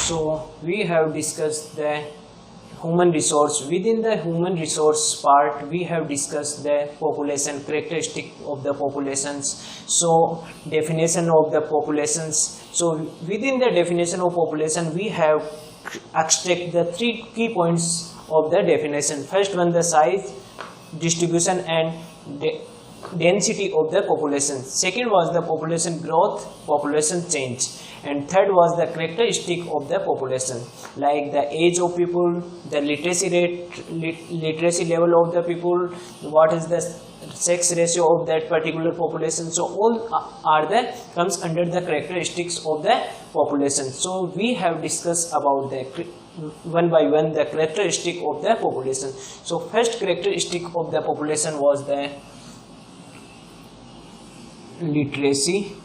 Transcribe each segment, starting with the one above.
So we have discussed the human resource. Within the human resource part, we have discussed the population, characteristic of the populations. So definition of the populations. So within the definition of population, we have extract the three key points of the definition. First one, the size, distribution and density of the population. Second was the population growth, population change, and third was the characteristic of the population, like the age of people, the literacy rate, literacy level of the people, what is the sex ratio of that particular population. So all are the comes under the characteristics of the population. So we have discussed about the one by one the characteristic of the population. So first characteristic of the population was the literacy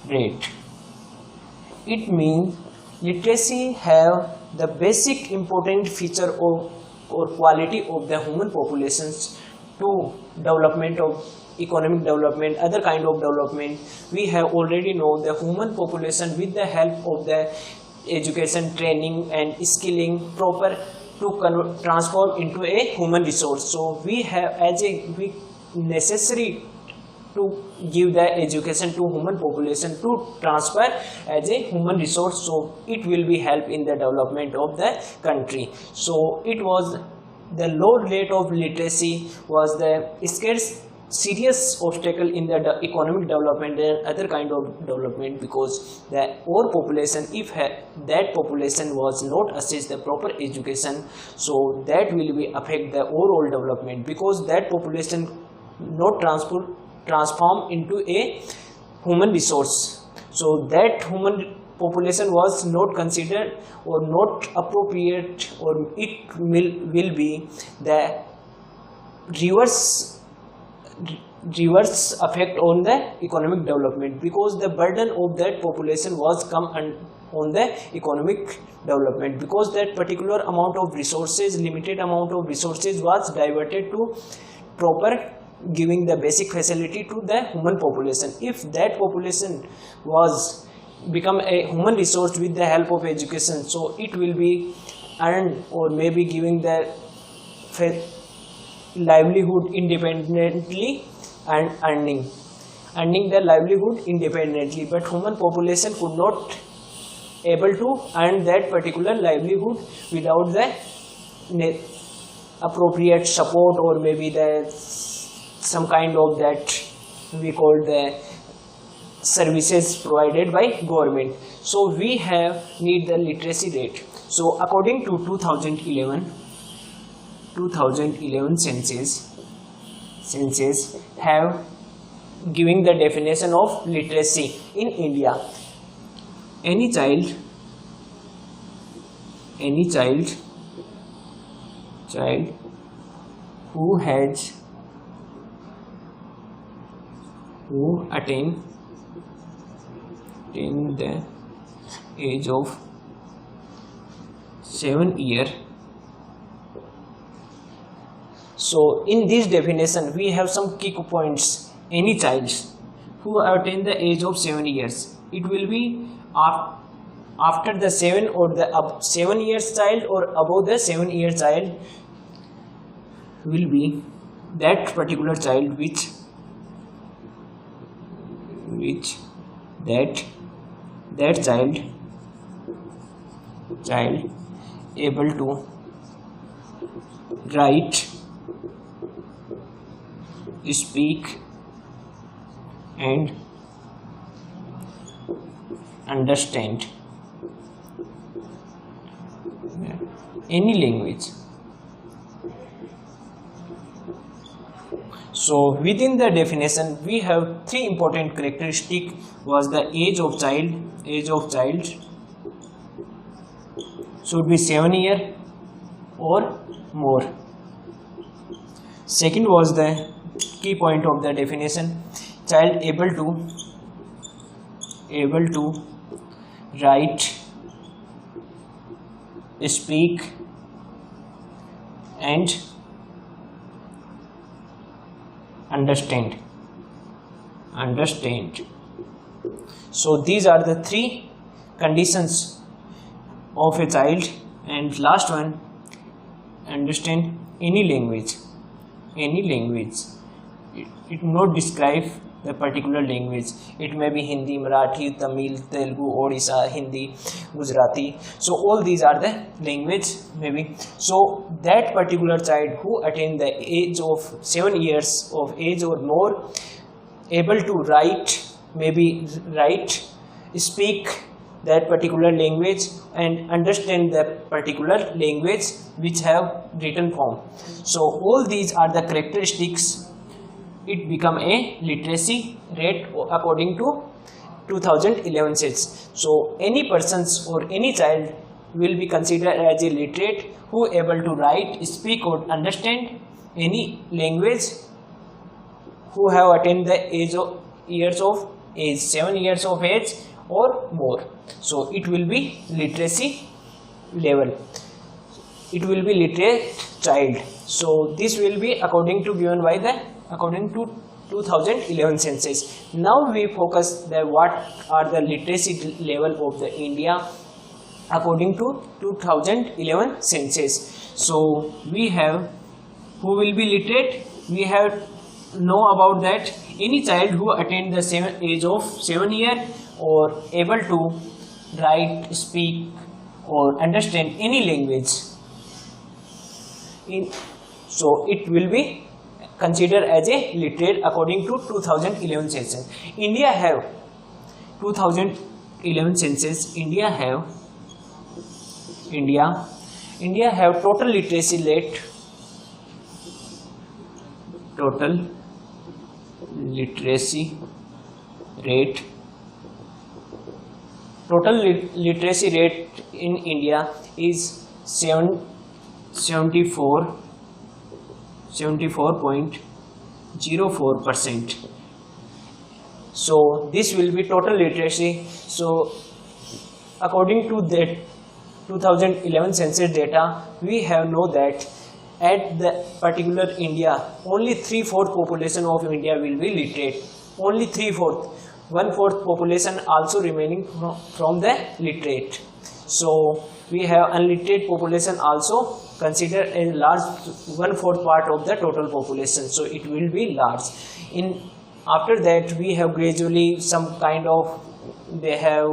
rate. It means literacy have the basic important feature of or quality of the human populations to development of economic development, other kind of development. We have already know the human population with the help of the education, training and skilling proper to transform into a human resource. So we have as a necessary to give the education to human population to transfer as a human resource, so it will be help in the development of the country. So it was the low rate of literacy was the scarce serious obstacle in the economic development and other kind of development, because the overpopulation, if that population was not assessed the proper education, so that will be affect the overall development, because that population not transform into a human resource. So that human population was not considered or not appropriate, or it will be the reverse effect on the economic development, because the burden of that population was come on the economic development, because that particular amount of resources, limited amount of resources was diverted to proper giving the basic facility to the human population. If that population was become a human resource with the help of education, so it will be earned or maybe giving the livelihood independently and earning the livelihood independently, but human population could not able to earn that particular livelihood without the appropriate support or maybe the some kind of that we call the services provided by government. So we have need the literacy rate. So according to 2011 census have giving the definition of literacy in India. Any child who attain the age of 7 years. So in this definition we have some key points. Any child who attain the age of 7 years, it will be after the 7 or the 7 years child or above the 7 year child will be that particular child which that child able to write, speak and understand any language. So within the definition we have three important characteristics was the age of child should be 7 years or more. Second was the key point of the definition, child able to write, speak and understand. So these are the three conditions of a child. And last one, understand any language. It not describe the particular language. It may be Hindi, Marathi, Tamil, Telugu, Odisha, Hindi, Gujarati. So all these are the language maybe. So that particular child who attained the age of 7 years of age or more, able to write, speak that particular language and understand that particular language which have written form. So all these are the characteristics. It become a literacy rate according to 2011 census. So any persons or any child will be considered as a literate who able to write, speak or understand any language, who have attained the age of 7 years of age or more. So it will be literacy level. It will be literate child. So this will be according to 2011 census. Now we focus that what are the literacy level of the India according to 2011 census. So we have who will be literate. We have know about that any child who attained the age of 7 years or able to write, speak or understand any language. So it will be considered as a literate according to 2011 census. India have 2011 census. India have total literacy rate. Total literacy rate in India is 74.04%. So this will be total literacy. So according to that 2011 census data, we have know that at the particular India, only 3/4 population of India will be literate. Only 3/4. 1/4 population also remaining from the literate. So we have unliterate population also considered a large 1/4 part of the total population. So it will be large. After that we have gradually some kind of they have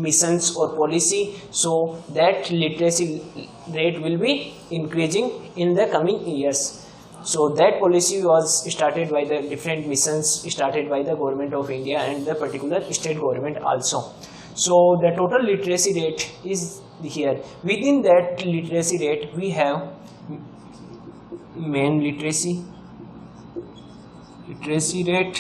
missions or policy, so that literacy rate will be increasing in the coming years. So that policy was started by the different missions started by the government of India and the particular state government also. So the total literacy rate is here. Within that literacy rate we have main literacy rate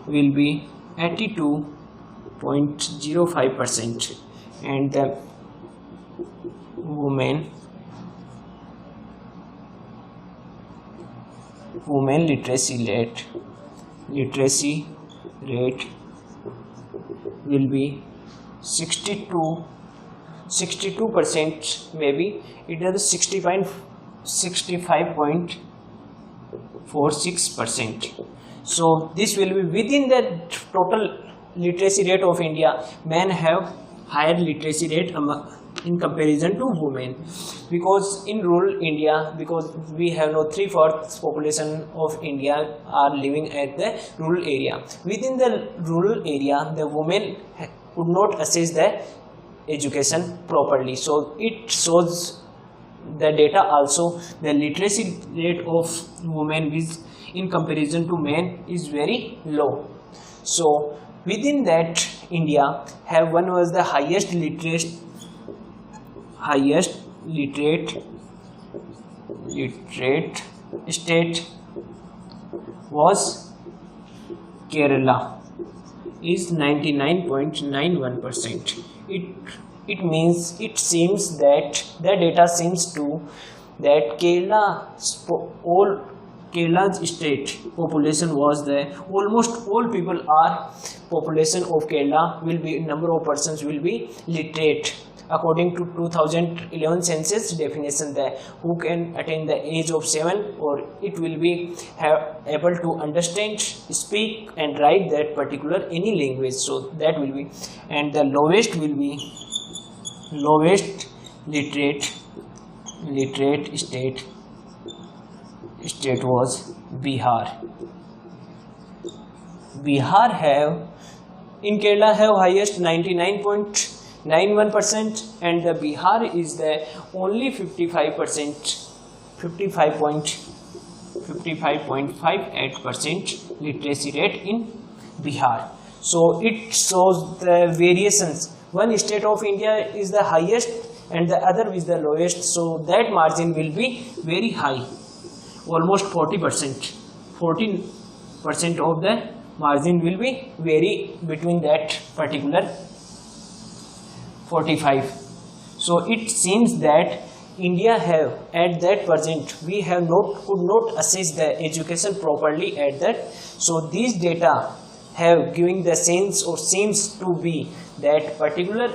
will be 82.05%, and the women literacy rate will be 62%, maybe it is 65.46%. So this will be within the total literacy rate of India. Men have higher literacy rate in comparison to women, because in rural India, because we have no 3/4 population of India are living at the rural area. Within the rural area, the women could not access the education properly. So it shows the data also the literacy rate of women in comparison to men is very low. So within that India have one was the highest literate state was Kerala, is 99.91%. It means, it seems that the data seems to that Kerala all Kerala's state population was the almost all people are population of Kerala will be number of persons will be literate according to 2011 census definition that who can attain the age of 7 or it will be able to understand, speak and write that particular any language. So that will be, and the lowest will be lowest literate state was Bihar. Bihar have in Kerala have highest 99.91% and the Bihar is the only 55.58% literacy rate in Bihar. So it shows the variations. One state of India is the highest and the other is the lowest, so that margin will be very high, almost 40%. 14% of the margin will be vary between that particular 45. So it seems that India have at that present we have could not assess the education properly at that. So these data have giving the sense or seems to be that particular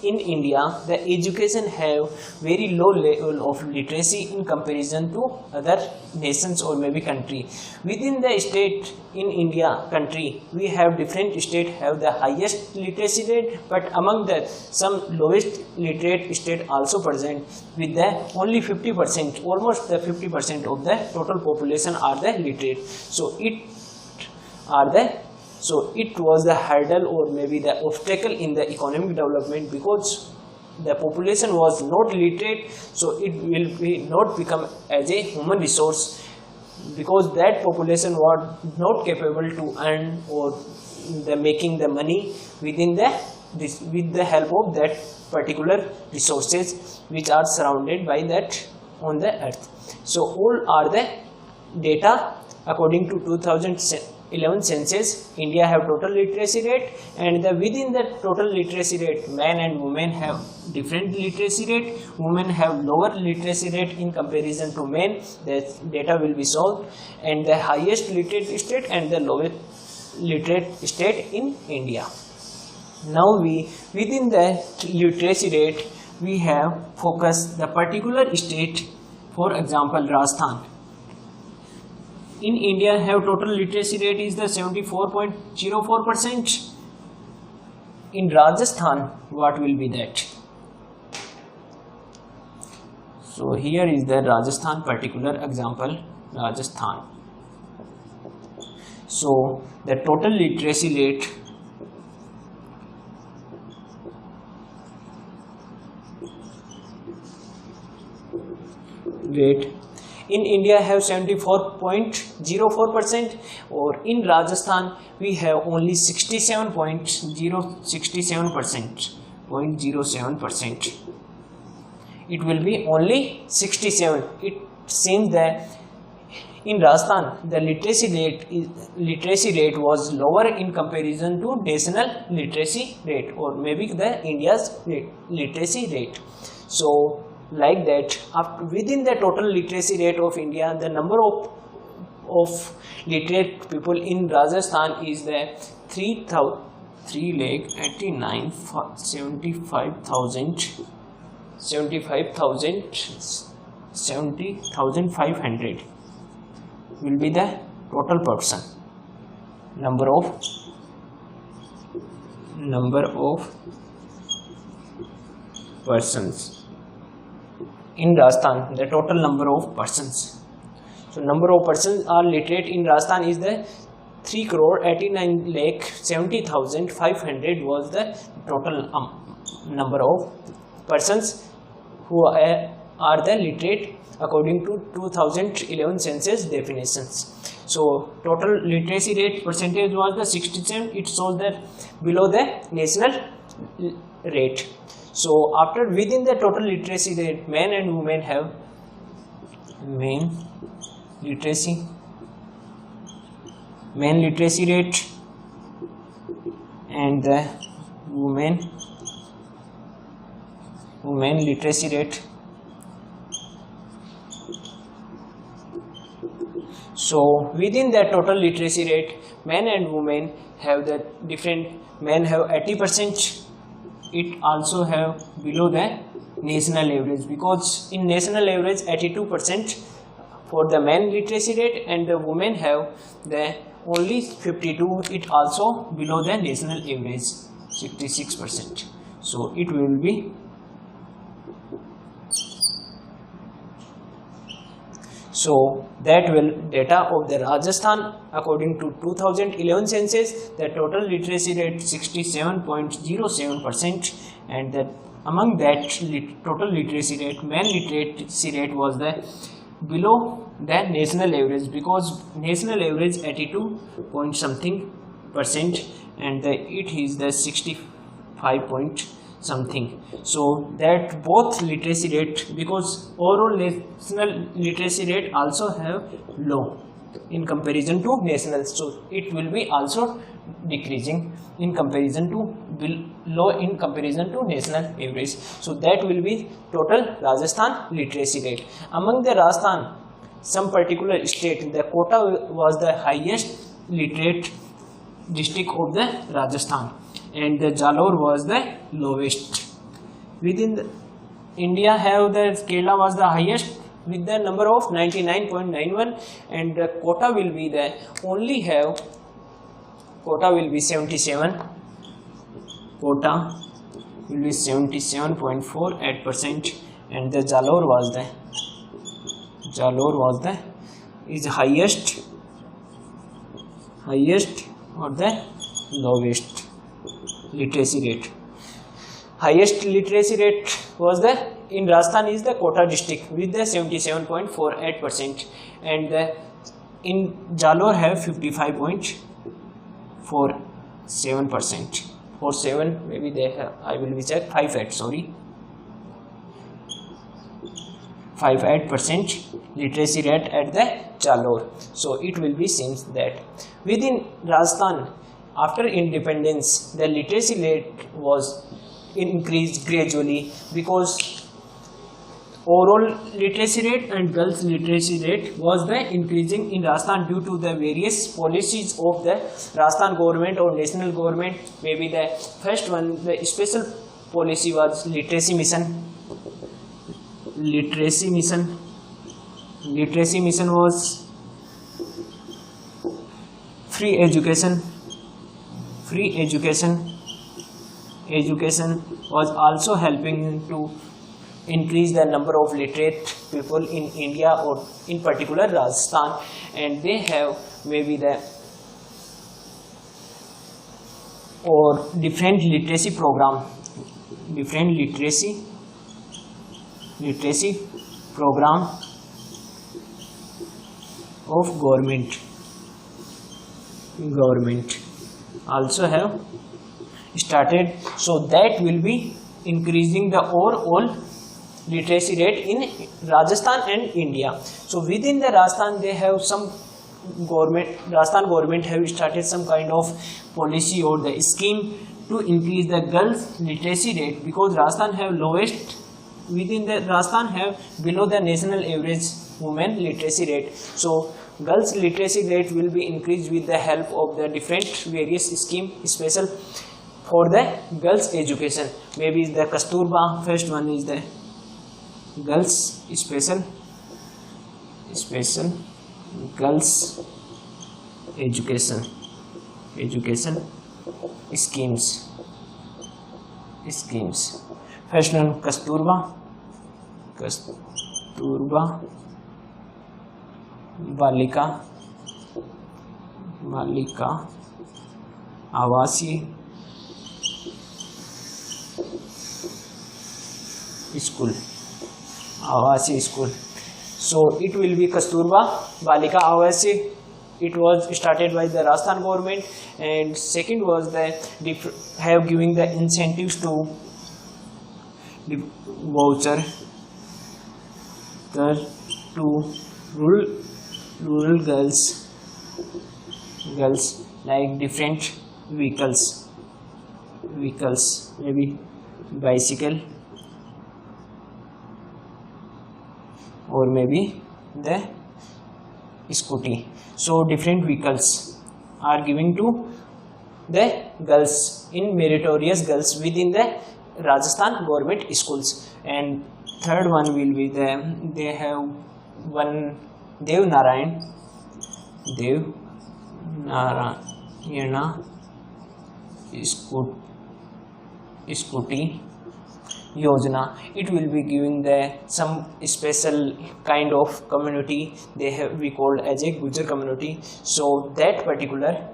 in India the education have very low level of literacy in comparison to other nations or maybe country. Within the state in India country we have different state have the highest literacy rate, but among the some lowest literate state also present with the only 50%, almost the 50% of the total population are the literate. So it was the hurdle or maybe the obstacle in the economic development because the population was not literate, so it will be not become as a human resource because that population was not capable to earn or the making the money within the with the help of that particular resources which are surrounded by that on the earth. So all are the data according to 2011 census. India have total literacy rate and within the total literacy rate men and women have different literacy rate. Women have lower literacy rate in comparison to men. The data will be solved and the highest literate state and the lowest literate state in India. Now within the literacy rate we have focused the particular state, for example Rajasthan. In India have total literacy rate is the 74.04%. In Rajasthan what will be that? So here is the Rajasthan particular example, Rajasthan. So the total literacy rate in India have 74.04% or in Rajasthan we have only 67%. It will be only 67. It seems that in Rajasthan the literacy rate was lower in comparison to national literacy rate or maybe the India's literacy rate. So like that within the total literacy rate of India the number of literate people in Rajasthan is the 70,500 will be the total person number of persons in Rajasthan, the total number of persons. So number of persons are literate in Rajasthan is the 3,89,70,500 was the total number of persons who are the literate according to 2011 census definitions. So total literacy rate percentage was the 67. It shows that below the national rate. So after within the total literacy rate men and women have men literacy rate and the women literacy rate. So within the total literacy rate, men and women have the different. Men have 80%. It also have below the national average, because in national average 82% for the men literacy rate, and the women have the only 52. It also below the national average 66%. So it will be, so that will data of the Rajasthan according to 2011 census, the total literacy rate 67.07%, and that among that total literacy rate, men literacy rate was the below the national average, because national average 82 point something percent, and it is the 65 point something. So that both literacy rate, because overall national literacy rate also have low in comparison to national, so it will be also decreasing in comparison to low in comparison to national average. So that will be total Rajasthan literacy rate. Among the Rajasthan, some particular state, the Kota was the highest literate district of the Rajasthan, and the Jalore was the lowest. Within the India have the Kerala was the highest with the number of 99.91, and the Kota will be the only have, Kota will be 77, Kota will be 77.48%, and the Jalore was the is highest or the lowest literacy rate. Highest literacy rate was the in Rajasthan is the Kota district with the 77.48%, and the in Jalore have 55.47%. 47 maybe they have, I will be check 58% literacy rate at the Jalore. So it will be seems that within Rajasthan after independence the literacy rate was increased gradually, because overall literacy rate and girls literacy rate was the increasing in Rajasthan due to the various policies of the Rajasthan government or national government. Maybe the first one, the special policy was literacy mission. Literacy mission was free education was also helping to increase the number of literate people in India, or in particular Rajasthan, and they have maybe the or different literacy program of government also have started, so that will be increasing the overall literacy rate in Rajasthan and India. So within the Rajasthan they have some Rajasthan government have started some kind of policy or the scheme to increase the girls literacy rate, because Rajasthan have lowest, within the Rajasthan have below the national average women literacy rate. So girls literacy rate will be increased with the help of the different various scheme special for the girls education. Maybe the Kasturba, first one is the girls special girls education schemes. First one Kasturba Balika Awasi school. So it will be Kasturba Balika Awasi. It was started by the Rajasthan government, and second was the have giving the incentives to the voucher to rural girls like different vehicles, maybe bicycle or maybe the scooty. So different vehicles are giving to the girls in meritorious girls within the Rajasthan government schools. And third one will be they have one Dev Narayana scooty Yojana. It will be giving the some special kind of community we called as a Gujar community. So that particular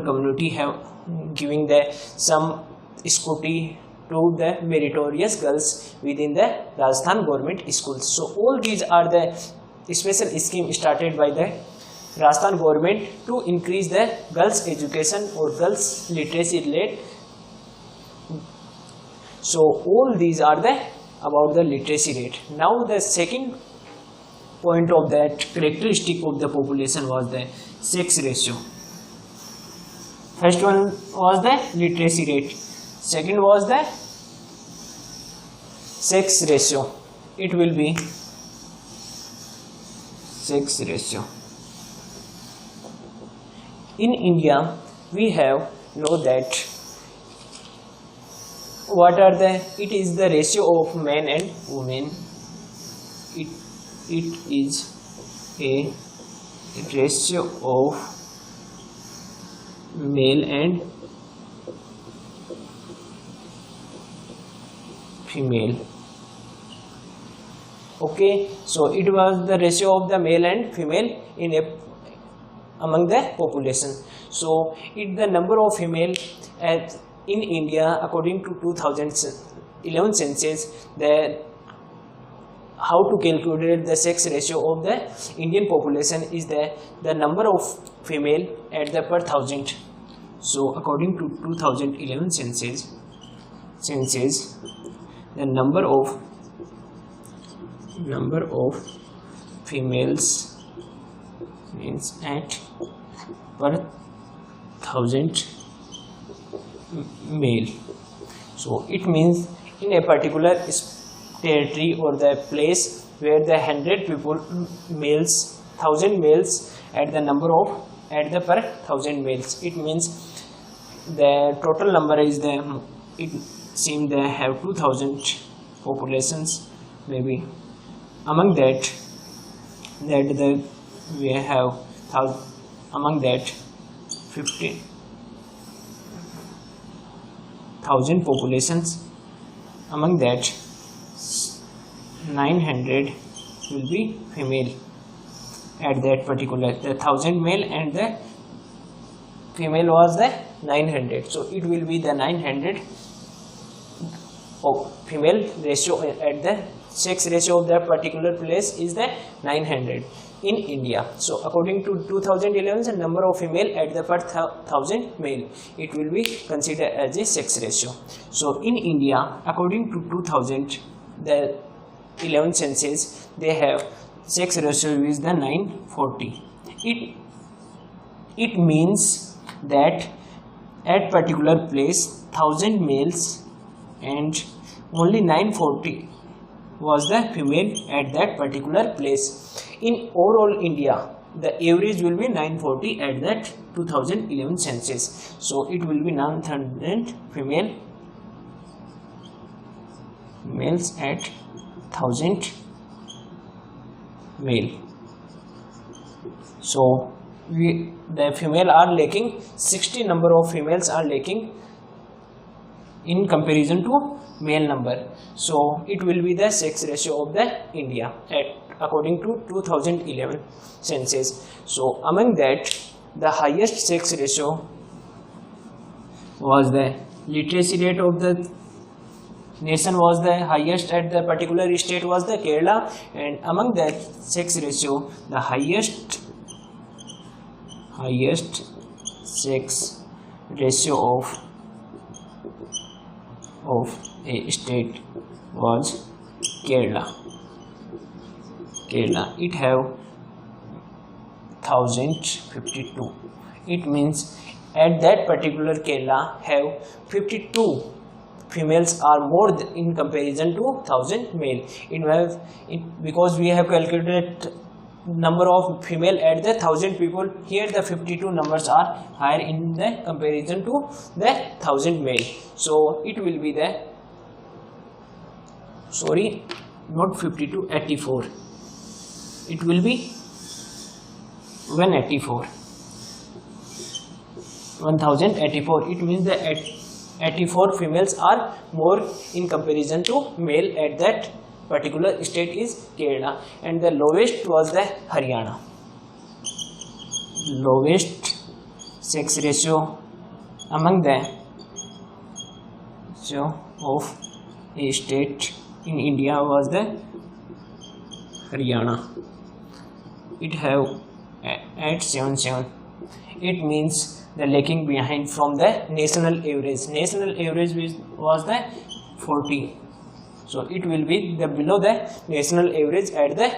community have giving the some scooty to the meritorious girls within the Rajasthan government schools. So all these are the special scheme started by the Rajasthan government to increase the girls education or girls literacy rate. So all these are the about the literacy rate. Now the second point of that characteristic of the population was the sex ratio. First one was the literacy rate, second was the sex ratio. It will be sex ratio. In India we have know that what are the it is the ratio of men and women. It is a ratio of male and female. Okay, so it was the ratio of the male and female in among the population. So it the number of female in India according to 2011 census, how to calculate the sex ratio of the Indian population is the number of female at the per thousand. So according to 2011 census, the number of females means at per thousand male. So it means in a particular territory or the place where the 100 people males, 1000 males at the number of at the per 1000 males, it means the total number is it seems they have 2000 populations maybe. Among that we have among that 50,000 populations. Among that 900 will be female at that particular, the 1000 male and the female was the 900. So it will be the 900 of female ratio at the sex ratio of that particular place is the 900 in India. So according to 2011, the number of female at the per 1000 male, it will be considered as a sex ratio. So in India according to 2000 the 11 census, they have sex ratio is the 940. It means that at particular place 1000 males and only 940 was the female at that particular place. In overall India, the average will be 940 at that 2011 census. So it will be 900 males at 1000 male. So the female are lacking, 60 number of females are lacking in comparison to male number. So it will be the sex ratio of the India according to 2011 census. So among that the highest sex ratio was the literacy rate of the nation was the highest at the particular state was the Kerala, and among that sex ratio the highest sex ratio of a state was Kerala. It have 1052. It means at that particular Kerala have 52 females are more in comparison to 1000 male. Because we have calculated number of female at the 1000 people. Here the 52 numbers are higher in the comparison to the 1000 male. So it will be the, sorry, not 52, 84. It will be 184. 1084. It means the 84 females are more in comparison to male at that particular state is Kerala, and the lowest was the Haryana. Lowest sex ratio among the of a state in India was the Haryana. It have at 77. It means the lagging behind from the national average. National average was the 40. So it will be the below the national average at the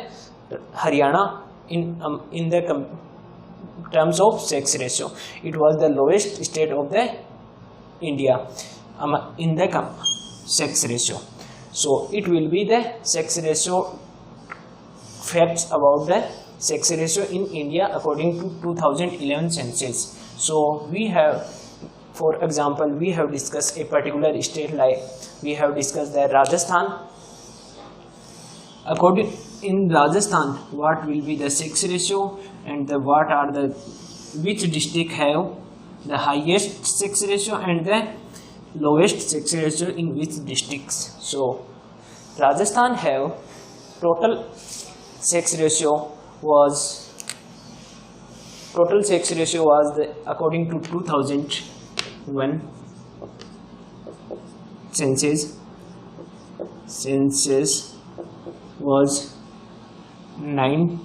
Haryana in the terms of sex ratio. It was the lowest state of the India in the sex ratio. So it will be the sex ratio facts about the sex ratio in India according to 2011 census. So we have, for example, we have discussed a particular state, like we have discussed the Rajasthan. According in Rajasthan, what will be the sex ratio, and the what are the which district have the highest sex ratio and the lowest sex ratio in which districts. So Rajasthan have total sex ratio was the, according to 2001 census was 9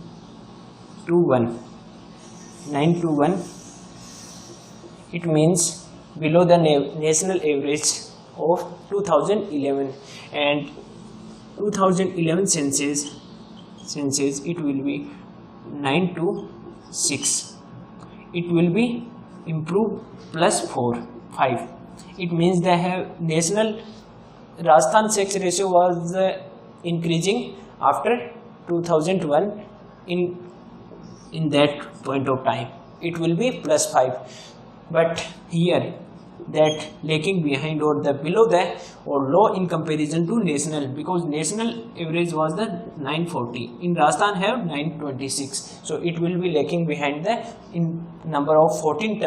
to 1. It means below the national average of 2011, and 2011 census it will be 9 to 6. It will be improved plus 5. It means they have national Rajasthan sex ratio was increasing after 2001 in that point of time. It will be plus 5. But here that lagging behind or the below the or low in comparison to national, because national average was the 940, in Rajasthan have 926. So it will be lagging behind the in number of 14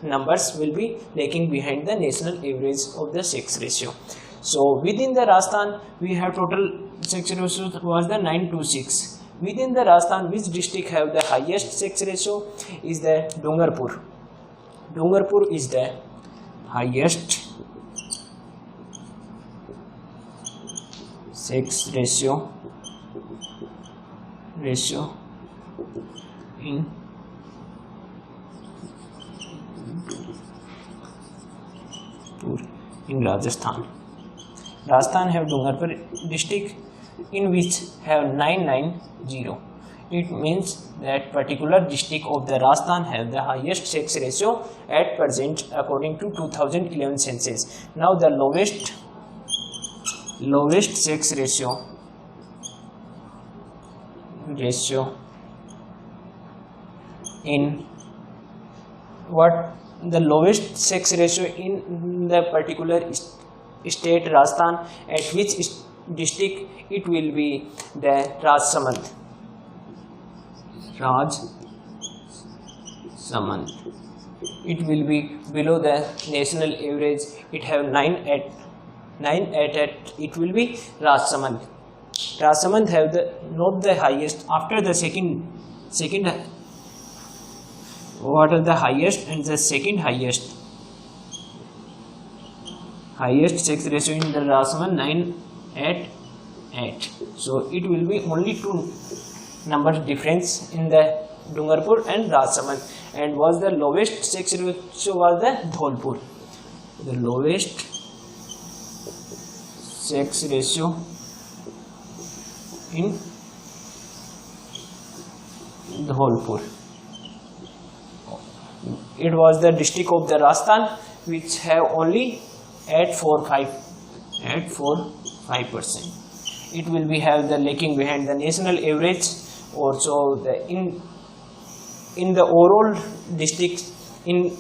numbers will be lagging behind the national average of the sex ratio. So within the Rajasthan we have total sex ratio was the 9 to 6. Within the Rajasthan, which district have the highest sex ratio is the Dungarpur. Dungarpur is the highest sex ratio in Rajasthan. Rajasthan have Dungarpur district in which have 990. It means that particular district of the Rajasthan have the highest sex ratio at present according to 2011 census. Now the lowest sex ratio in what the lowest sex ratio in the particular state Rajasthan, at which district it will be the Rajsamand. It will be below the national average. It have 9 at it will be Rajsamand. Rajsamand have the not the highest after the second what are the highest and the second highest sex ratio in the Rajsamand 9 at 8. So it will be only 2 number difference in the Dungarpur and Rajsamand, and was the lowest sex ratio was the Dholpur. The lowest sex ratio in Dholpur. It was the district of the Rajasthan which have only 845%. It will be have the lagging behind the national average Also in the overall districts, in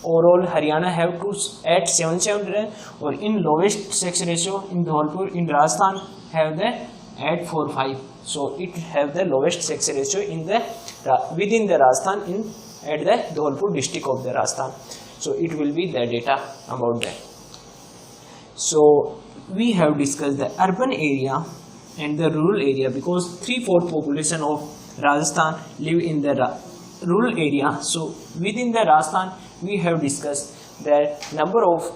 overall Haryana have to at 77, or in lowest sex ratio in Dholpur in Rajasthan have the at 45. So it have the lowest sex ratio in the within the Rajasthan in at the Dholpur district of the Rajasthan. So it will be the data about that. So we have discussed the urban area and the rural area, because 3/4 population of Rajasthan live in the rural area. So within the Rajasthan we have discussed that number of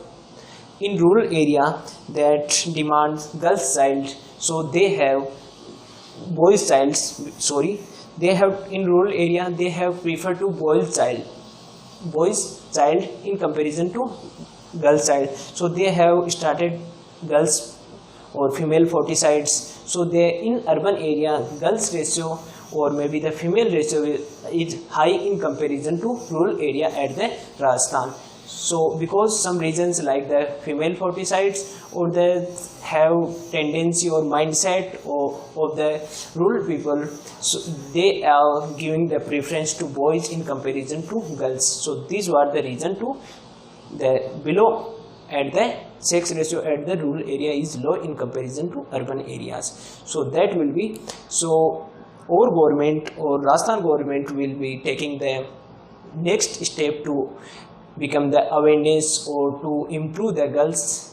in rural area that demands girls child. So they have boys child, they have in rural area they have preferred to boys child in comparison to girls child. So they have started girls or female fertilicides. So they in urban area girls ratio or maybe the female ratio is high in comparison to rural area at the Rajasthan. So because some regions like the female fertilicides or they have tendency or mindset of the rural people, so they are giving the preference to boys in comparison to girls. So these were the reason to the below at the sex ratio at the rural area is low in comparison to urban areas. So that will be, so our government or Rajasthan government will be taking the next step to become the awareness or to improve the girls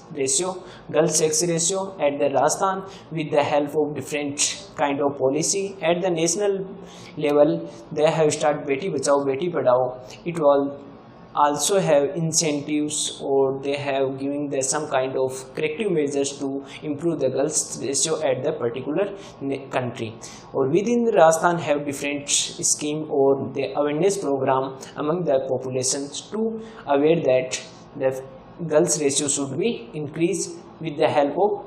sex ratio at the Rajasthan with the help of different kind of policy. At the national level they have started Beti Bachao Beti Padhao. It will also have incentives or they have giving the some kind of corrective measures to improve the girls ratio at the particular country. Or within the Rajasthan have different scheme or the awareness program among the populations to aware that the girls ratio should be increased with the help of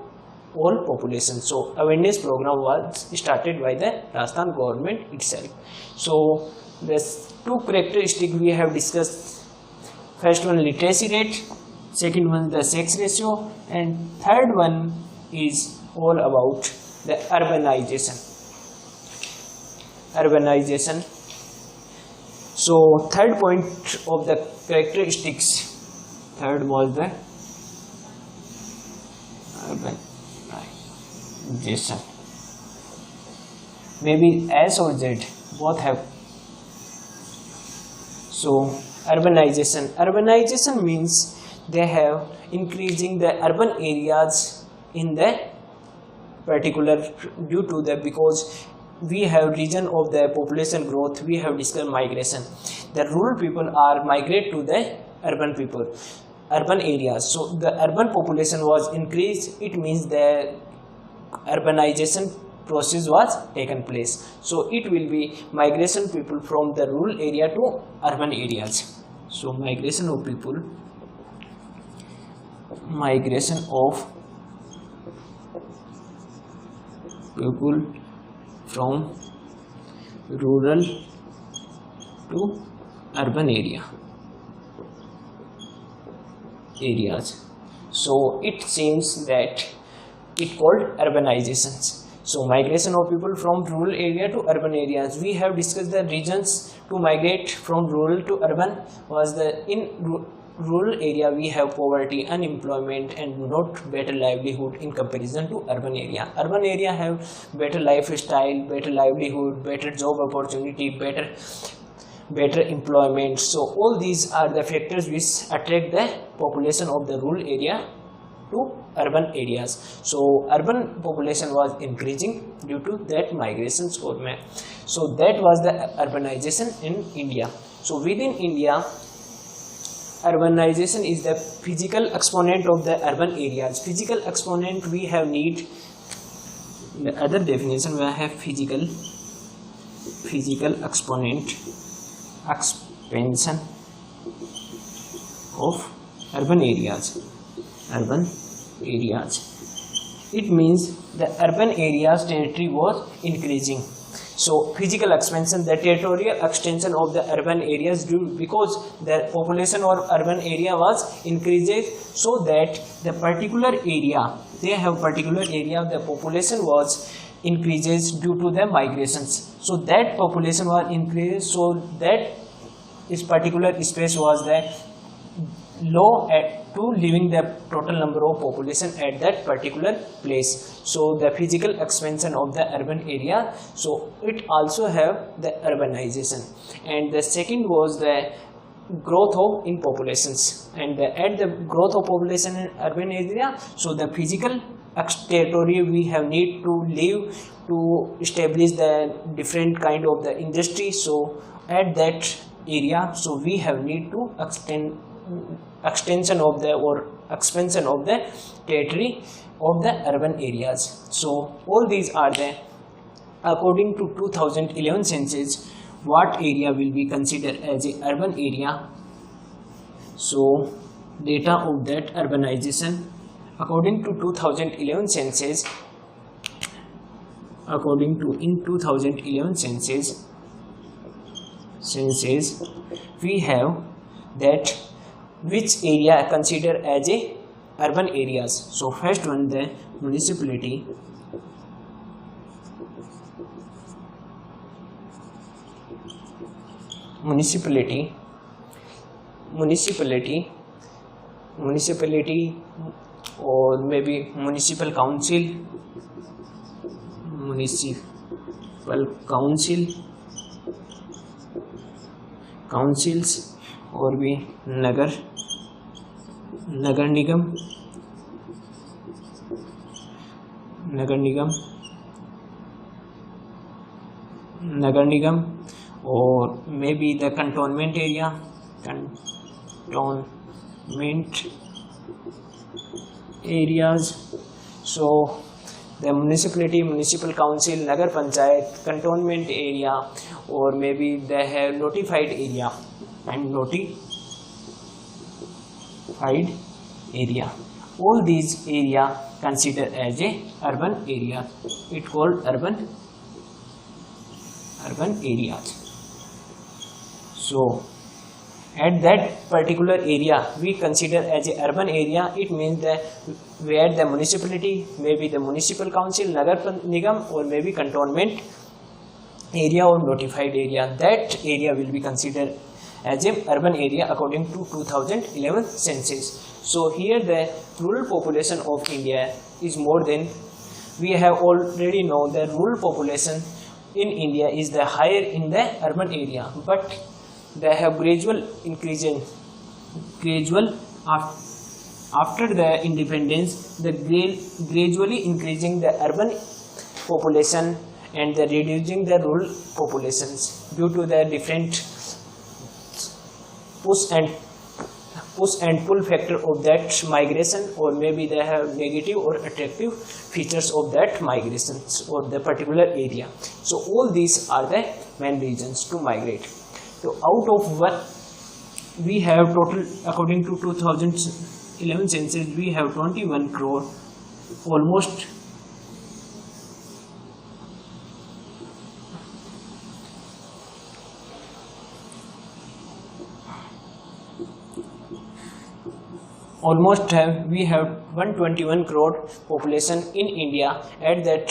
all population. So awareness program was started by the Rajasthan government itself. So the two characteristics we have discussed. First one literacy rate, second one the sex ratio, and third one is all about the urbanization. So third point of the characteristics, third was the urbanization. Maybe S or Z both have. So urbanization means they have increasing the urban areas in the particular due to the, because we have region of the population growth, we have discussed migration. The rural people are migrate to the urban areas. So the urban population was increased, it means the urbanization process was taken place. So it will be migration people from the rural area to urban areas. So migration of people from rural to urban areas. So it seems that it called urbanizations. So migration of people from rural area to urban areas. We have discussed the regions to migrate from rural to urban was the in rural area we have poverty, unemployment and not better livelihood in comparison to urban area. Urban area have better lifestyle, better livelihood, better job opportunity, better employment. So all these are the factors which attract the population of the rural area to urban areas. So urban population was increasing due to that migrations or so that was the urbanization in India. So within India, urbanization is the physical exponent of the urban areas. Physical exponent we have need the other definition we have physical exponent expansion of urban areas. It means the urban areas territory was increasing. So physical expansion, the territorial extension of the urban areas due because the population or urban area was increasing, so that the particular area, they have particular area of the population was increases due to the migrations. So that population was increased, so that this particular space was the low to leaving the total number of population at that particular place. So the physical expansion of the urban area, so it also have the urbanization. And the second was the growth of in populations, and at the growth of population in urban area, so the physical territory we have need to live to establish the different kind of the industry. So at that area, so we have need to extension of the or expansion of the territory of the urban areas. So all these are the, according to 2011 census, what area will be considered as a urban area. So data of that urbanization according to 2011 census, according to in 2011 census we have that which area considered as a urban areas. So first one, the municipality, or maybe municipal councils, और भी नगर निगम, or maybe the cantonment areas. So the municipality, municipal council, nagar panchayat, cantonment area, or maybe they have notified area and notified area. All these area considered as a urban area. It called urban areas. So at that particular area we consider as a urban area, it means that where the municipality, maybe the municipal council, nagar nigam, or maybe cantonment area or notified area, that area will be considered as a urban area according to 2011 census. So here the rural population of India is more than, we have already know the rural population in India is the higher in the urban area, but they have gradual after the independence, the gradually increasing the urban population and the reducing the rural populations due to the different push and pull factor of that migration, or maybe they have negative or attractive features of that migrations or the particular area. So all these are the main reasons to migrate. So out of what we have total, according to 2011 census, we have 21 crore, almost we have 121 crore population in India at that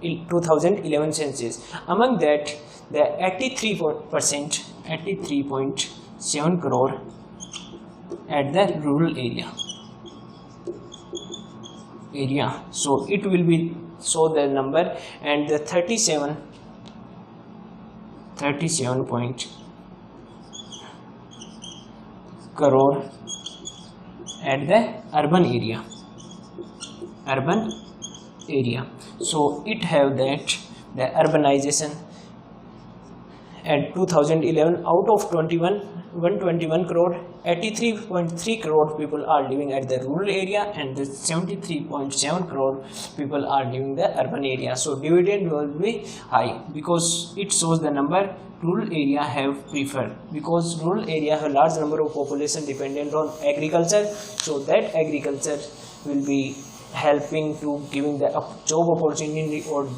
2011 census. Among that, the 83.7 crore at the rural area. So it will be show the number, and the 37 crore at the urban area. So it have that the urbanization at 2011, out of 121 crore, 83.3 crore people are living at the rural area, and the 73.7 crore people are living the urban area. So dividend will be high because it shows the number rural area have preferred, because rural area have large number of population dependent on agriculture. So that agriculture will be helping to giving the job opportunity or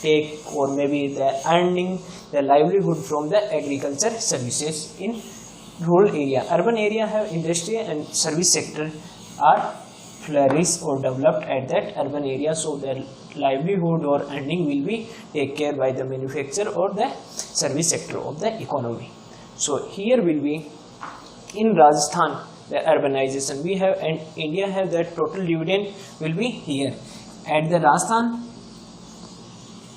take, or maybe the earning the livelihood from the agriculture services in rural area. Urban area have industry and service sector are flourished or developed at that urban area, so the livelihood or earning will be taken care by the manufacture or the service sector of the economy. So here will be in Rajasthan the urbanization we have, and India have the total dividend will be here at the Rajasthan,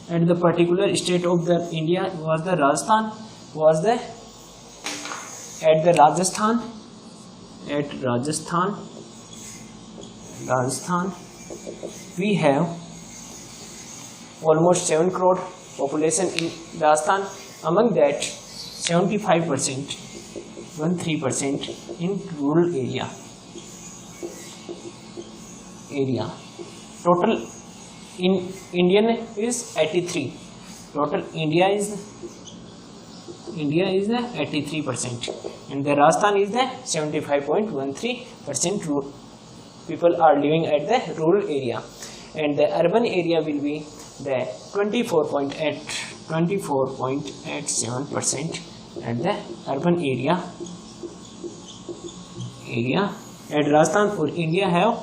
at the particular state of the India was the Rajasthan, was the at the Rajasthan, at Rajasthan we have almost 7 crore population in Rajasthan. Among that 75%, 13% in rural area. Total in Indian is 83. Total India is the 83%, and the Rajasthan is the 75.13% rural people are living at the rural area, and the urban area will be the 24.87% at the urban area. At Rajasthan for India have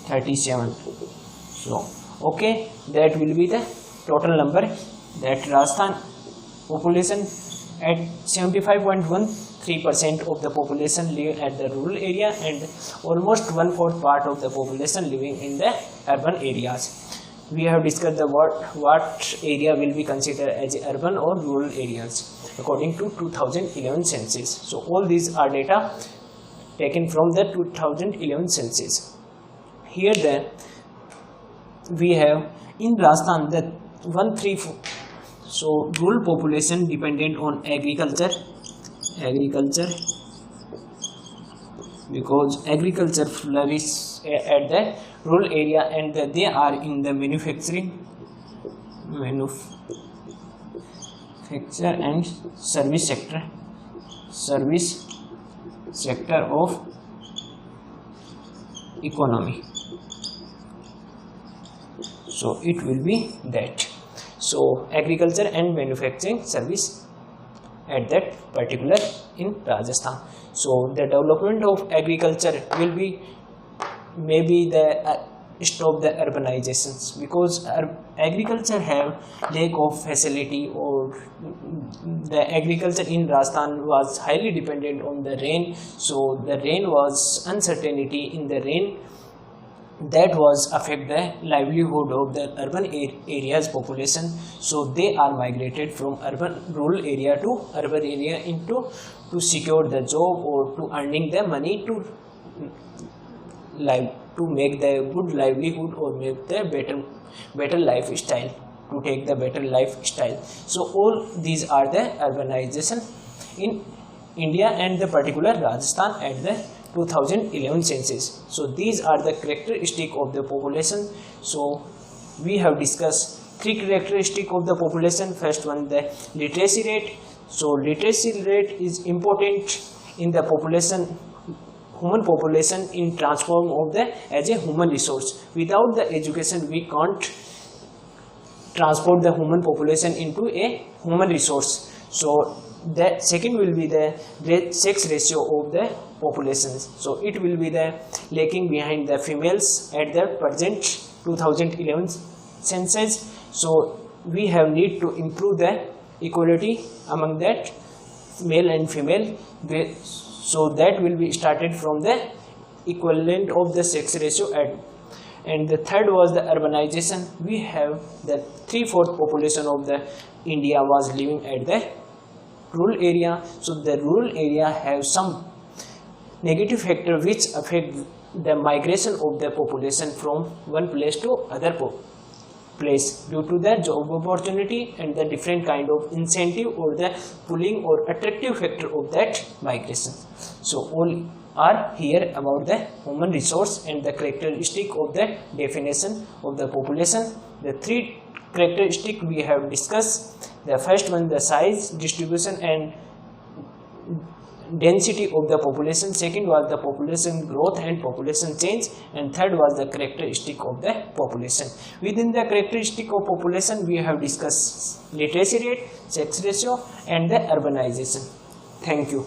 37. So okay, that will be the total number that Rajasthan population at 75.13% of the population live at the rural area, and almost 1/4 part of the population living in the urban areas. We have discussed the what area will be considered as urban or rural areas according to 2011 census. So all these are data taken from the 2011 census. Here then we have in Rajasthan the 134. So rural population dependent on agriculture, because agriculture flourishes at the rural area, and they are in the manufacture and service sector of economy. So it will be that. So agriculture and manufacturing service at that particular in Rajasthan. So the development of agriculture will be maybe the stop the urbanizations, because agriculture have lack of facility, or the agriculture in Rajasthan was highly dependent on the rain. So the rain was uncertainty in the rain, that was affect the livelihood of the urban areas population. So they are migrated from rural area to urban area into to secure the job or to earning the money to make the good livelihood or make the better lifestyle, to take the better lifestyle. So all these are the urbanization in India and the particular Rajasthan at the 2011 census. So these are the characteristic of the population. So we have discussed 3 characteristic of the population. First one, the literacy rate. So literacy rate is important in the population, human population, in transform of the as a human resource. Without the education we can't transport the human population into a human resource. So the second will be the sex ratio of the populations. So it will be the lagging behind the females at the present 2011 census. So we have need to improve the equality among that male and female. So that will be started from the equivalent of the sex ratio at. And the third was the urbanization. We have the 3/4 population of the India was living at the rural area. So the rural area have some negative factor which affect the migration of the population from one place to other place due to the job opportunity and the different kind of incentive or the pulling or attractive factor of that migration. So all are here about the human resource and the characteristic of the definition of the population. The 3 characteristic we have discussed. The first one, the size, distribution and density of the population. Second was the population growth and population change, and third was the characteristic of the population. Within the characteristic of population we have discussed literacy rate, sex ratio and the urbanization. Thank you.